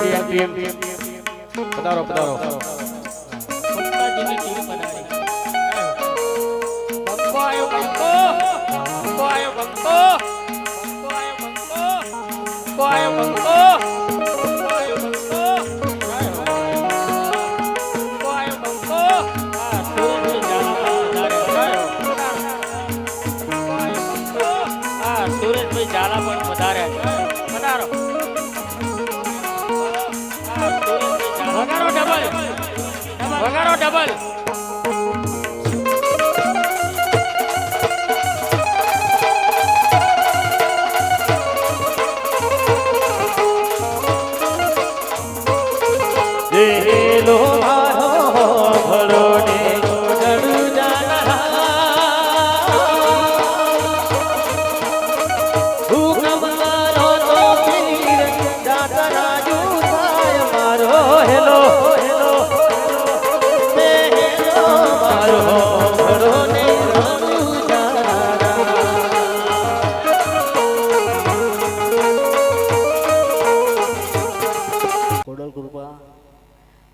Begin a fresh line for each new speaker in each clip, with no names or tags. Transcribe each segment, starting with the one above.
Team પધારો પધારો
પંકાજીની team બનાવી બંકો આયો બંકો બંકો આયો બંકો બંકો આયો બંકો બંકો આયો બંકો સુરેશભાઈ ઝાલા પણ વધાર્યા છે પધારો વગાડો ડબલ વગાડો ડબલ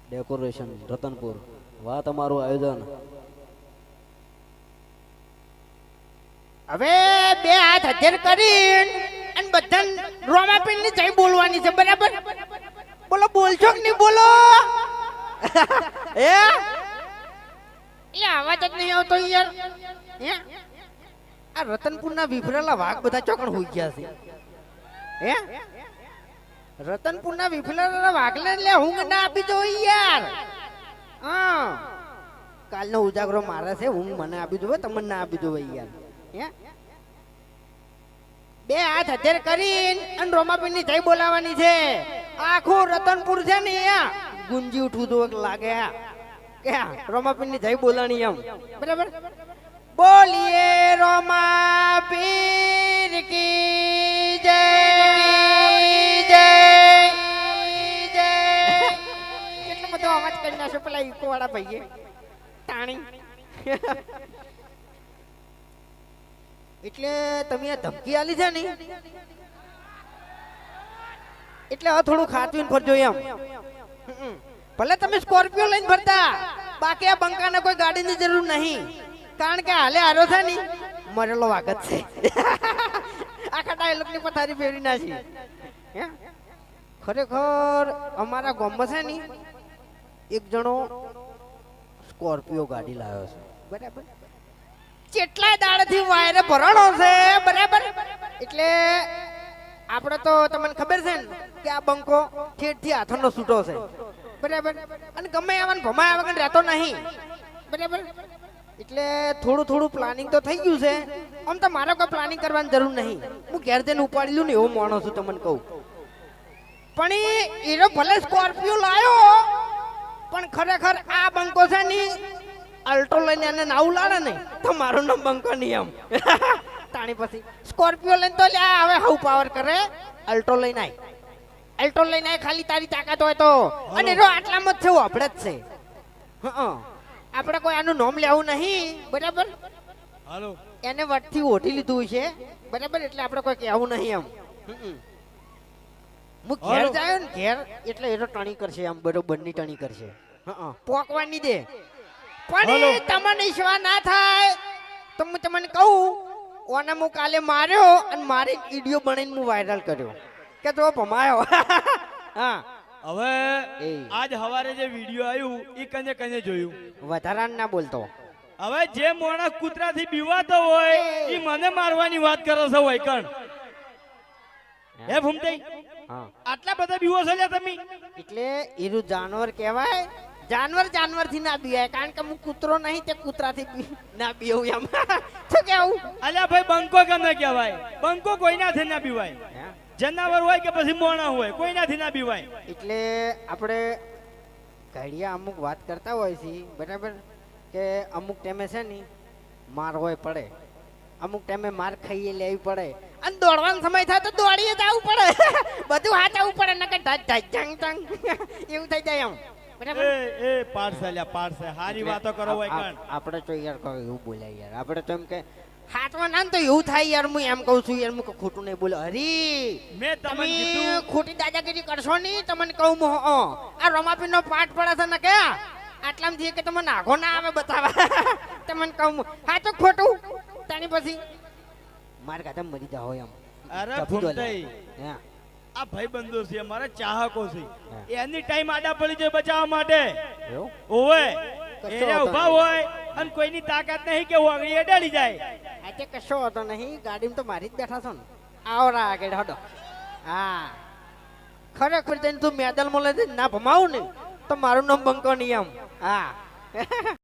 ડેકોરેશન રતનપુર વાહ તમારું આયોજન
હવે બે હાથ હજાર કરીને અને બધા રોમાપીન ની જઈ બોલવાની છે બરાબર બોલો બોલશો કે નહીં બોલો હે અવાજ જ નહીં આવતો યાર હે આ રતનપુર ના વિફરેલા વાઘ બધા ચોકડ હોઈ ગયા છે હે રતનપુર ના વિફરેલા વાઘને લે હું ના આપી દો યાર હા કાલનો ઉજાગરો મારે છે હું મને આપી દો તમને ના આપી દો યાર હે બે હાથ હજાર કરીને અને રોમાપીન ની જઈ બોલાવાની છે આખું રતનપુર છે ને અહીંયા ગુંજી ઉઠવું તો લાગે કે રોમાપીન ની જઈ બોલાણી એમ બરાબર બોલીએ રોમાપીર કી જય જય જય કેટલો બધો અવાજ કરી નાખ્યો પેલા ઈકો વાળા ભાઈએ તાણી એટલે તમે આ ધમકી આલી છે ને એટલે હવે થોડું ખાતવીને ફરજો એમ ભલે તમે સ્કોર્પિયો લઈને ફરતા બાકી આ બંકાને કોઈ ગાડીની જરૂર નહીં કારણ કે હાલે હારો છે ને મરેલો વાગત છે આખા ડાયલોગ ની પથારી ફેરવી નાખી ખરેખર અમારા ગામમાં છે ને એક જણો સ્કોર્પિયો ગાડી લાવ્યો છે બરાબર કેટલા દાડથી વાયરે ભરાણો છે બરાબર એટલે આપણે તો તમને ખબર છે ને કે આ બંકો ઠેઠથી હાથનો છૂટો છે બરાબર અને ગમે આવવાનું ભમાયા વગર રહેતો નહીં બરાબર એટલે થોડું થોડું પ્લાનિંગ તો થઈ ગયું છે આમ તો મારે કોઈ પ્લાનિંગ કરવાની જરૂર નહીં હું ઘેર જઈને ઉપાડી લઉં ને એવો માણસ છું તમને કહું પણ એનો ભલે સ્કોર્પિયો લાયો પણ ખરેખર આ બંકો છે ને અલ્ટો લઈને એને નાવું લાડે ને તો મારું નામ બંકો નહીં આમ તાણી પછી સ્કોર્પિયો લઈને તો લ્યા હવે હાઉ પાવર કરે અલ્ટો લઈને આય અલ્ટો લઈને આય ખાલી તારી તાકાત હોય તો અને રો આટલામાં જ છે આપણે જ છે હા આપણે કોઈ આનું નામ લેવું નહીં બરાબર
હાલો
એને વટથી ઓઢી લીધું છે બરાબર એટલે આપણે કોઈ કહેવું નહીં એમ હું ઘેર જાય ને ઘેર એટલે એનો ટણી કરશે આમ બરોબર ની ટણી કરશે હા પોકવાની દે પણ તમને ઈશ્વર ના થાય તો હું તમને કહું ઓને હું કાલે માર્યો અને મારી વિડિયો બનાવીને હું વાયરલ કર્યો કે જો ભમાયો હા
હવે આજ હવારે જે વિડિયો આવ્યું ઈ કને કને જોયું
વધારાન ના બોલતો
હવે જે માણસ કૂતરાથી બીવાતો હોય ઈ મને મારવાની વાત કરે છે વૈકણ હે ભૂમતઈ
હા
આટલા બધા બીવો છો લ્યા તમે
એટલે એનું જાનવર કહેવાય જાનવર થી ના બીવાય કારણ કે હું કૂતરો નહીં તે કૂતરાથી ના બીવું એમ શું કેવું
અલ્યા ભાઈ બંકો કેમ કહેવાય બંકો કોઈનાથી ના બીવાય જનાવર હોય કે પછી મોણા હોય કોઈનાથી ના બીવાય
એટલે આપણે ઘડિયા અમુક વાત કરતા હોય છે બરાબર કે અમુક ટાઈમે છે ને માર હોય પડે અમુક ટાઈમે માર ખાઈએ લેવી પડે અને દોડવાનો સમય થાય તો દોડીએ જવું પડે બધું હાથ આવવું પડે નકર જંગ જંગ એવું થઈ જાય એમ બરાબર
એ પાડસે હારી વાતો કરો હોય કણ
આપણે તો યાર કોઈ એવું બોલ્યા યાર આપણે તો એમ કે હાથમાં ના ને તો એવું થાય યાર હું એમ કહું છું યાર હું ખોટું નહીં બોલો હરી
મેં તમને
તમે
કીધું
ખોટી દાદાગીરી કરશો નહીં તમને કહું હું આ રમાપીનો પાઠ પડે છે ને કે આટલામાં થી કે તમને આઘો ના આવે બતાવા તમને કહું હા તો ખોટું તાની પછી માર કાતે મરી જાવ એમ
અરે
જપી દો લે.
ભૂમતાઈ,
હે
આ ભાઈબંધો છે મારા ચાહકો છે એની ટાઈમ આડા પડી જાય બચાવવા માટે
એવું
ઓવે
કશો
એને
વાંધો
ઉભા
નહીં.
હોય અને કોઈની તાકાત નહીં કે વાગડી અડાડી જાય.
આજે કશો હતો નહીં ગાડીમાં તો મારી જ બેઠા છો ને આવરા આગળ હડો હા ખરેખર તને તું મેદાનમાં લઈ જઈને ના ભમાવું ને તો મારું નામ બંકો નહીં એમ હા